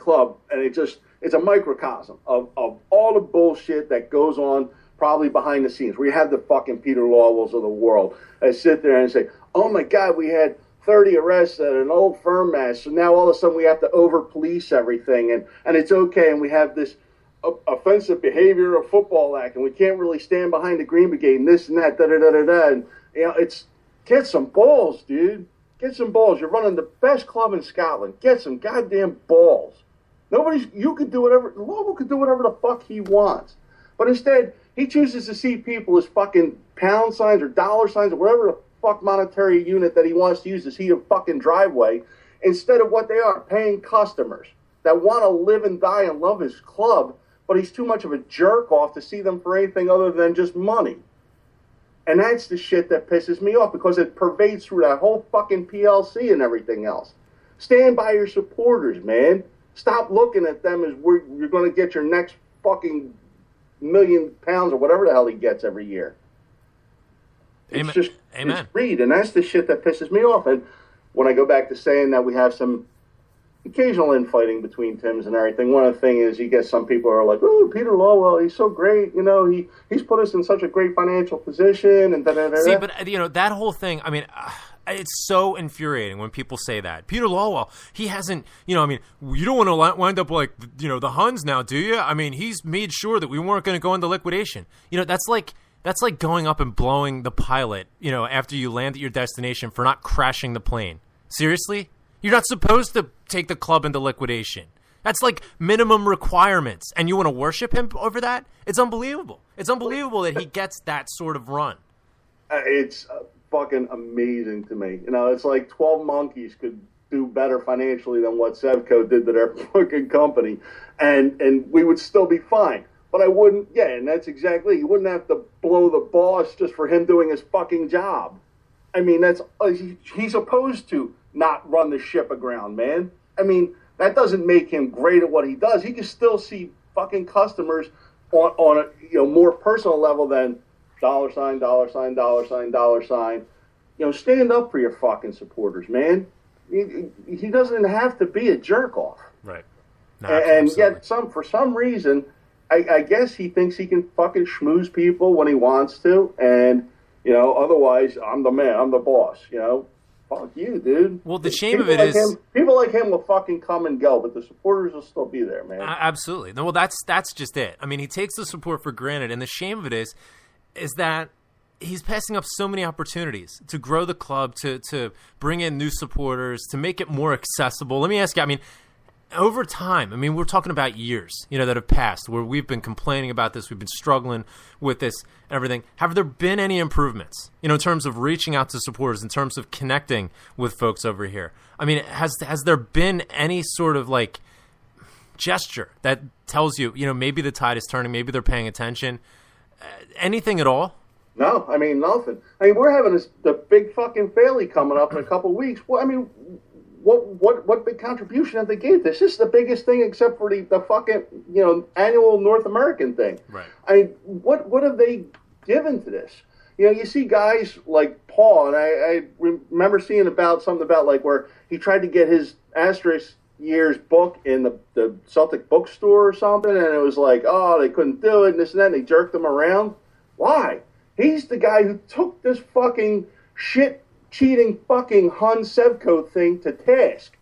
club, and it's a microcosm of all the bullshit that goes on probably behind the scenes. We have the fucking Peter Lawwells of the world that sit there and say, oh my God, we had 30 arrests at an old firm match, so now all of a sudden we have to over-police everything, and it's okay, and we have this offensive behavior of football act, and we can't really stand behind the Green Brigade, and this and that, da-da-da-da-da, and, it's, get some balls, dude. Get some balls. You're running the best club in Scotland. Get some goddamn balls. You could do whatever, Lowell could do whatever the fuck he wants. But instead, he chooses to see people as fucking pound signs or dollar signs or whatever the fuck monetary unit that he wants to use to see a fucking driveway, instead of what they are, paying customers that want to live and die and love his club, but he's too much of a jerk off to see them for anything other than just money. And that's the shit that pisses me off, because it pervades through that whole fucking PLC and everything else. Stand by your supporters, man. Stop looking at them as where you're going to get your next fucking £1 million or whatever the hell he gets every year. It's just Amen. It's greed, and that's the shit that pisses me off. And when I go back to saying that we have some occasional infighting between Tims and everything, one of the things is you get some people who are like, oh, Peter Lawwell, he's so great, he's put us in such a great financial position, and da-da-da-da. See, but, that whole thing, I mean, it's so infuriating when people say that. Peter Lawwell, he hasn't, you don't want to wind up like, the Huns now, do you? I mean, he's made sure that we weren't going to go into liquidation. That's like going up and blowing the pilot, after you land at your destination for not crashing the plane. Seriously? You're not supposed to take the club into liquidation. That's like minimum requirements. And you want to worship him over that? It's unbelievable. It's unbelievable that he gets that sort of run. It's fucking amazing to me. It's like 12 monkeys could do better financially than what Sevco did to their fucking company. And we would still be fine. But I wouldn't, and that's exactly, you wouldn't have to blow the boss just for him doing his fucking job. I mean, he's supposed to not run the ship aground, man. I mean, that doesn't make him great at what he does. He can still see fucking customers on a more personal level than dollar sign, dollar sign, dollar sign, dollar sign. Stand up for your fucking supporters, man. He doesn't have to be a jerk off. Right. No, and yet, for some reason, I guess he thinks he can fucking schmooze people when he wants to, and otherwise, I'm the man, I'm the boss. Fuck you, dude. Well, the shame of it is people like him will fucking come and go, but the supporters will still be there, man. Absolutely. No, well, that's just it. I mean, he takes the support for granted, and the shame of it is that he's passing up so many opportunities to grow the club, to bring in new supporters, to make it more accessible. Let me ask you, I mean, over time, we're talking about years, that have passed where we've been complaining about this. We've been struggling with this and everything. Have there been any improvements, in terms of reaching out to supporters, in terms of connecting with folks over here? I mean, has there been any sort of like gesture that tells you, maybe the tide is turning, maybe they're paying attention, anything at all? No, nothing. We're having the big fucking Bailey coming up in a couple of weeks. Well, what big contribution have they gave? This is the biggest thing except for the fucking annual North American thing. Right. What have they given to this? You see guys like Paul, and I remember seeing something about like where he tried to get his Asterisk Years book in the Celtic bookstore or something, and it was like, oh, they couldn't do it, and this and that, and they jerked him around. Why? He's the guy who took this fucking shit cheating fucking Hun Sevco thing to task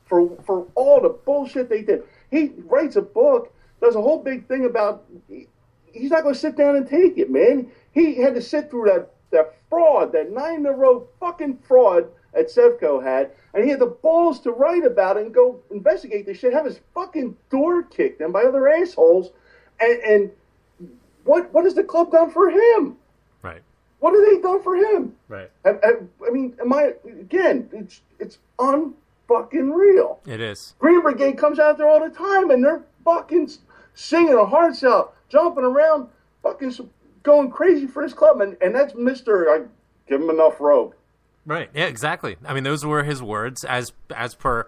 for all the bullshit they did. He writes a book, does a whole big thing about he's not going to sit down and take it, man. He had to sit through that fraud, that 9-in-a-row fucking fraud that Sevco had, and he had the balls to write about it and go investigate this shit, have his fucking door kicked in by other assholes, and what has the club done for him? Right. What have they done for him? Right. It's unfucking real. It is. Green Brigade comes out there all the time, and they're fucking singing their hearts out, jumping around, fucking going crazy for his club, and that's Mr. Give him enough rope. Right. Yeah, exactly. Those were his words as per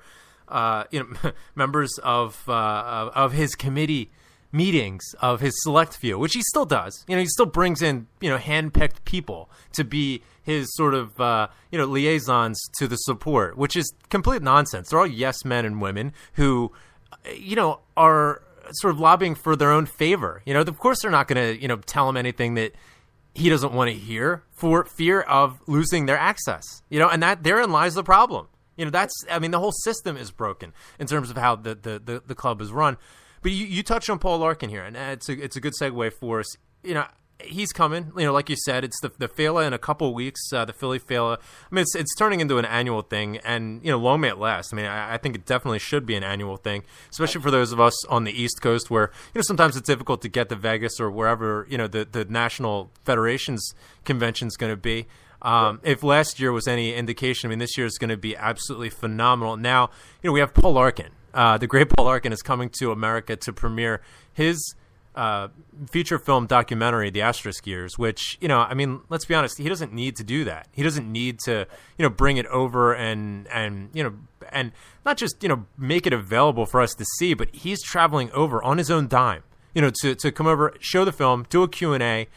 members of his committee meetings of his select few, which he still does. He still brings in, hand-picked people to be his sort of, liaisons to the support, which is complete nonsense. They're all yes men and women who are sort of lobbying for their own favor. Of course they're not going to, tell him anything that he doesn't want to hear for fear of losing their access. And that therein lies the problem. The whole system is broken in terms of how the club is run. But you touched on Paul Larkin here, and it's a good segue for us. He's coming. Like you said, it's the Fela in a couple of weeks. The Philly Fela. It's turning into an annual thing, and long may it last. I think it definitely should be an annual thing, especially for those of us on the East Coast, where sometimes it's difficult to get to Vegas or wherever the National Federation's convention is going to be. If last year was any indication, this year is going to be absolutely phenomenal. Now, we have Paul Larkin. The great Paul Larkin is coming to America to premiere his feature film documentary, The Asterisk Years, which, let's be honest, he doesn't need to do that. He doesn't need to, bring it over and not just, make it available for us to see, but he's traveling over on his own dime, to come over, show the film, do a Q&A,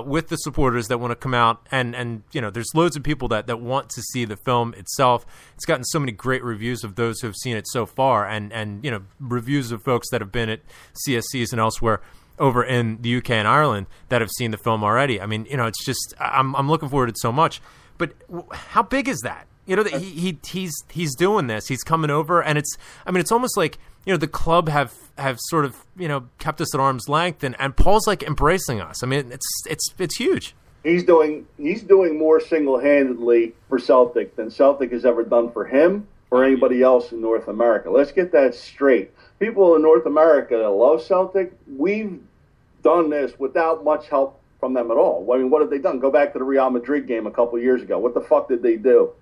with the supporters that want to come out, and there's loads of people that want to see the film itself. It's gotten so many great reviews of those who have seen it so far, and reviews of folks that have been at CSCs and elsewhere over in the UK and Ireland that have seen the film already. It's just I'm looking forward to it so much. But how big is that? He's doing this. He's coming over, and it's almost like the club have sort of kept us at arm's length, and Paul's like embracing us. It's huge. He's doing more single-handedly for Celtic than Celtic has ever done for him or anybody else in North America. Let's get that straight. People in North America that love Celtic, we've done this without much help from them at all. What have they done? Go back to the Real Madrid game a couple years ago. What the fuck did they do?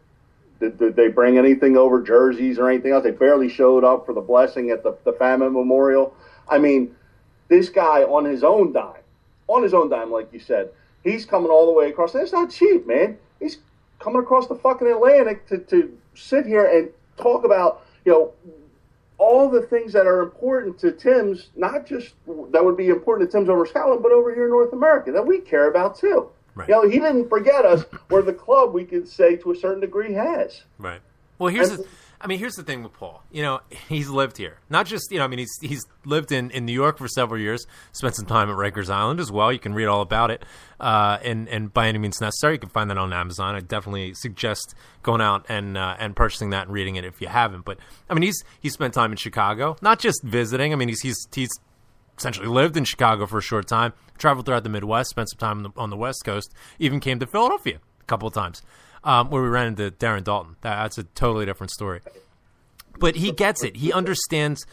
Did they bring anything over, jerseys or anything else? They barely showed up for the blessing at the famine memorial. This guy on his own dime, like you said, he's coming all the way across. And it's not cheap, man. He's coming across the fucking Atlantic to sit here and talk about, all the things that are important to Tim's, not just that would be important to Tim's over Scotland, but over here in North America that we care about too. Right. He didn't forget us, where the club, we could say to a certain degree, has. Right. Well, here's the thing with Paul. He's lived here. Not just, he's lived in New York for several years, spent some time at Rikers Island as well. You can read all about it, and By Any Means Necessary. You can find that on Amazon. I definitely suggest going out and purchasing that and reading it if you haven't. But, he's spent time in Chicago, not just visiting. He's essentially lived in Chicago for a short time, traveled throughout the Midwest, spent some time on the West Coast, even came to Philadelphia a couple of times, where we ran into Darren Dalton. That's a totally different story. But he gets it. He understands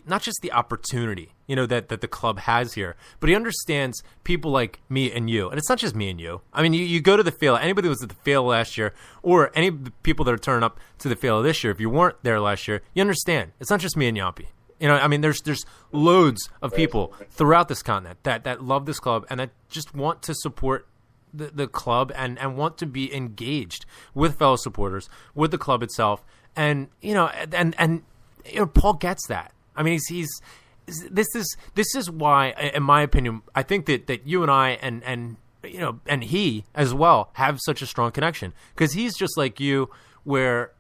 not just the opportunity, that the club has here, but he understands people like me and you. And it's not just me and you. You go to the Fela, anybody who was at the Fela last year, or any of the people that are turning up to the Fela this year, if you weren't there last year, you understand. It's not just me and Yampi. There's loads of people throughout this continent that love this club and that just want to support the club and want to be engaged with fellow supporters, with the club itself. And Paul gets that. This is why, in my opinion, I think that you and I and he as well have such a strong connection, because he's just like you, where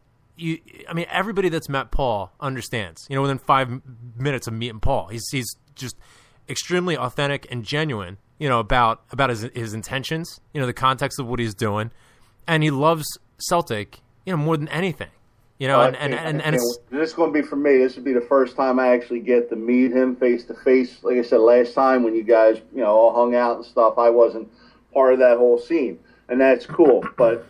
everybody that's met Paul understands. Within 5 minutes of meeting Paul, he's just extremely authentic and genuine. About his intentions. The context of what he's doing, and he loves Celtic. More than anything. And it's this is going to be for me. This would be the first time I actually get to meet him face to face. Like I said last time, when you guys all hung out and stuff, I wasn't part of that whole scene, and that's cool. But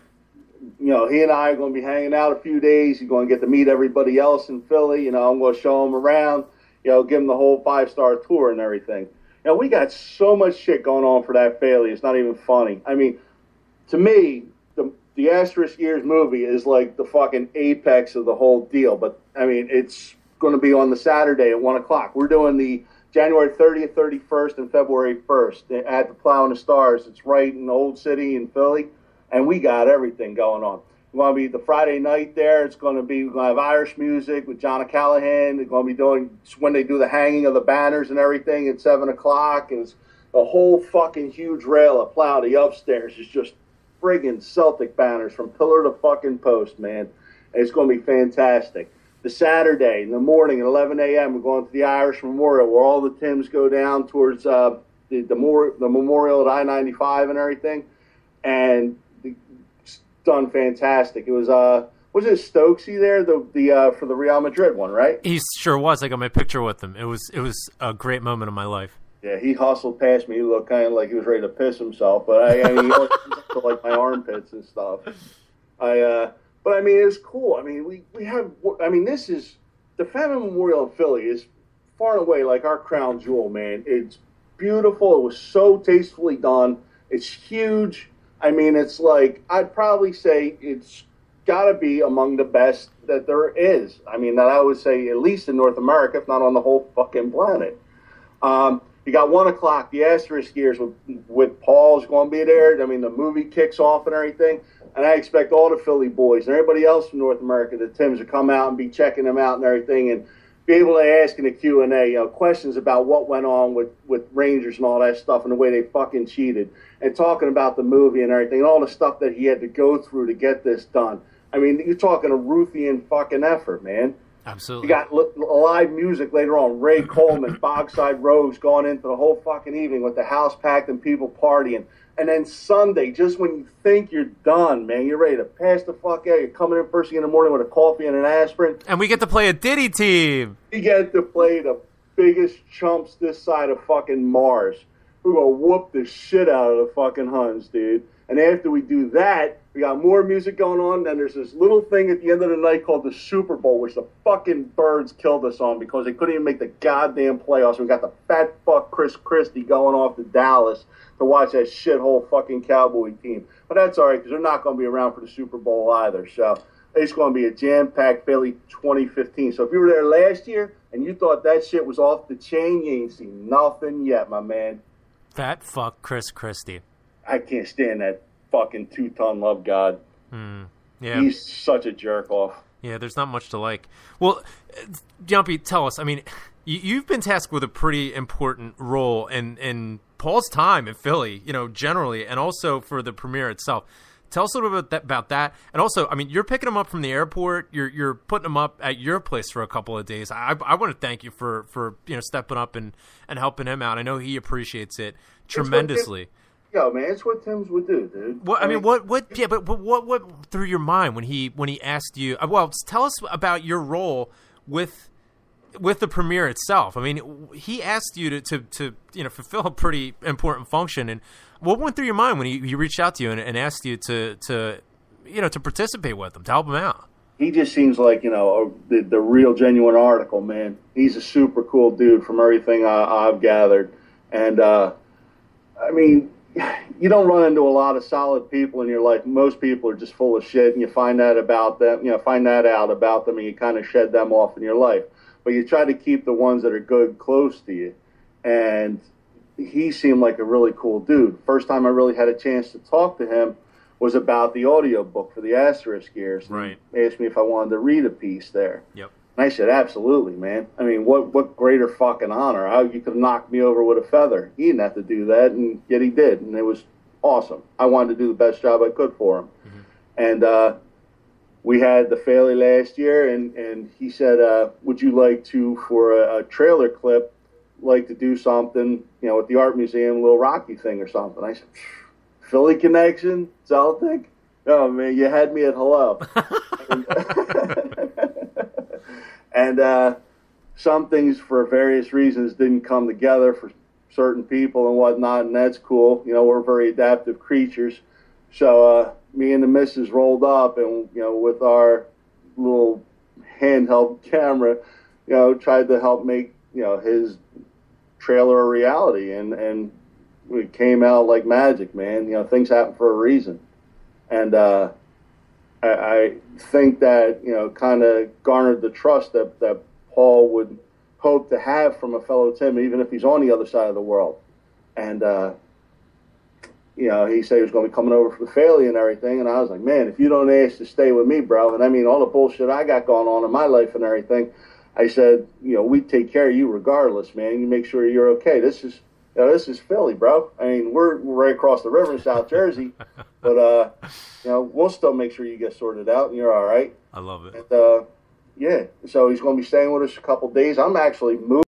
he and I are going to be hanging out a few days. You're going to get to meet everybody else in Philly. I'm going to show him around, give him the whole 5-star tour and everything. We got so much shit going on for that Philly. It's not even funny. To me, the Asterisk Years movie is like the fucking apex of the whole deal. But, it's going to be on the Saturday at 1 o'clock. We're doing the January 30th, 31st, and February 1st at the Plow and the Stars. It's right in the Old City in Philly. And we got everything going on. It's going to be the Friday night there. We're going to have Irish music with John O'Callaghan. They're going to be doing when they do the hanging of the banners and everything at 7 o'clock. It's a whole fucking huge rail of Plow. The upstairs is just friggin' Celtic banners from pillar to fucking post, man. And it's going to be fantastic. the Saturday in the morning at 11 a.m., we're going to the Irish Memorial where all the Tims go down towards the memorial at I-95 and everything. And it's done fantastic. It was it Stokesy there for the Real Madrid one, right? He sure was. I got my picture with him. It was a great moment of my life. Yeah, he hustled past me. He looked kind of like he was ready to piss himself, but he always to like my armpits and stuff. But I mean, it's cool. I mean, we have. I mean, this is the Family Memorial in Philly is far and away like our crown jewel, man. It's beautiful. It was so tastefully done. It's huge. I mean, it's like I'd probably say it's got to be among the best that there is. I mean, that I would say at least in North America, if not on the whole fucking planet. You got 1 o'clock. The Asterisk years with Paul's going to be there. I mean, the movie kicks off and everything. And I expect all the Philly boys and everybody else from North America, the Tims, to come out and be checking them out and everything and be able to ask in the Q&A questions about what went on with Rangers and all that stuff and the way they fucking cheated and talking about the movie and everything and all the stuff that he had to go through to get this done. I mean, you're talking a Ruthian fucking effort, man. Absolutely. You got live music later on. Ray Coleman, Bogside Rose going into the whole fucking evening with the house packed and people partying. And then Sunday, just when you think you're done, man, you're ready to pass the fuck out. You're coming in first thing in the morning with a coffee and an aspirin. And we get to play a Diddy team. We get to play the biggest chumps this side of fucking Mars. We're going to whoop the shit out of the fucking Huns, dude. And after we do that, we got more music going on. Then there's this little thing at the end of the night called the Super Bowl, which the fucking birds killed us on because they couldn't even make the goddamn playoffs. We got the fat fuck Chris Christie going off to Dallas to watch that shithole fucking Cowboy team. But that's all right because they're not going to be around for the Super Bowl either. So it's going to be a jam-packed Philly 2015. So if you were there last year and you thought that shit was off the chain, you ain't seen nothing yet, my man. Fat fuck Chris Christie. I can't stand that fucking two-ton love god. Yeah. He's such a jerk-off. Yeah, there's not much to like. Well, Jumpy, tell us, I mean, you've been tasked with a pretty important role in Paul's time in Philly, generally, and also for the premiere itself. Tell us a little bit about that. And also, I mean, you're picking him up from the airport. You're putting him up at your place for a couple of days. I want to thank you for stepping up and helping him out. I know he appreciates it tremendously. Yo, man, it's what Tims would do, dude. What through your mind when he asked you? Well, tell us about your role with the premiere itself. I mean, he asked you to fulfill a pretty important function. And what went through your mind when he reached out to you and asked you to participate with him, to help him out? He just seems like the real genuine article, man. He's a super cool dude from everything I've gathered, and I mean. You don't run into a lot of solid people in your life. Most people are just full of shit, and you find that about them. Find that out about them, and you kind of shed them off in your life. But you try to keep the ones that are good close to you. And he seemed like a really cool dude. First time I really had a chance to talk to him was about the audio book for the Asterisk years. Right. He asked me if I wanted to read a piece there. Yep. And I said, absolutely, man. I mean, what greater fucking honor? You could have knocked me over with a feather. He didn't have to do that, and yet he did, and it was awesome. I wanted to do the best job I could for him. Mm-hmm. And we had the Faley last year, and he said, would you like to, for a trailer clip, like to do something, with the art museum, a little Rocky thing or something? I said, Philly connection, Celtic? Oh, man, you had me at hello. And some things, for various reasons, didn't come together for certain people and whatnot, and that's cool. We're very adaptive creatures. So me and the missus rolled up, and with our little handheld camera, tried to help make his trailer a reality, and it came out like magic, man. Things happen for a reason, and I think that kind of garnered the trust that Paul would hope to have from a fellow Tim, even if he's on the other side of the world. And he said he was going to be coming over for the Faley and everything, and I was like, man, if you don't ask to stay with me, bro, and I mean all the bullshit I got going on in my life and everything, I said, we take care of you regardless, man. You make sure you're okay. This is Philly, bro. I mean, we're right across the river in South Jersey, but we'll still make sure you get sorted out and you're all right. I love it. And, Yeah, so he's going to be staying with us a couple days. I'm actually moving.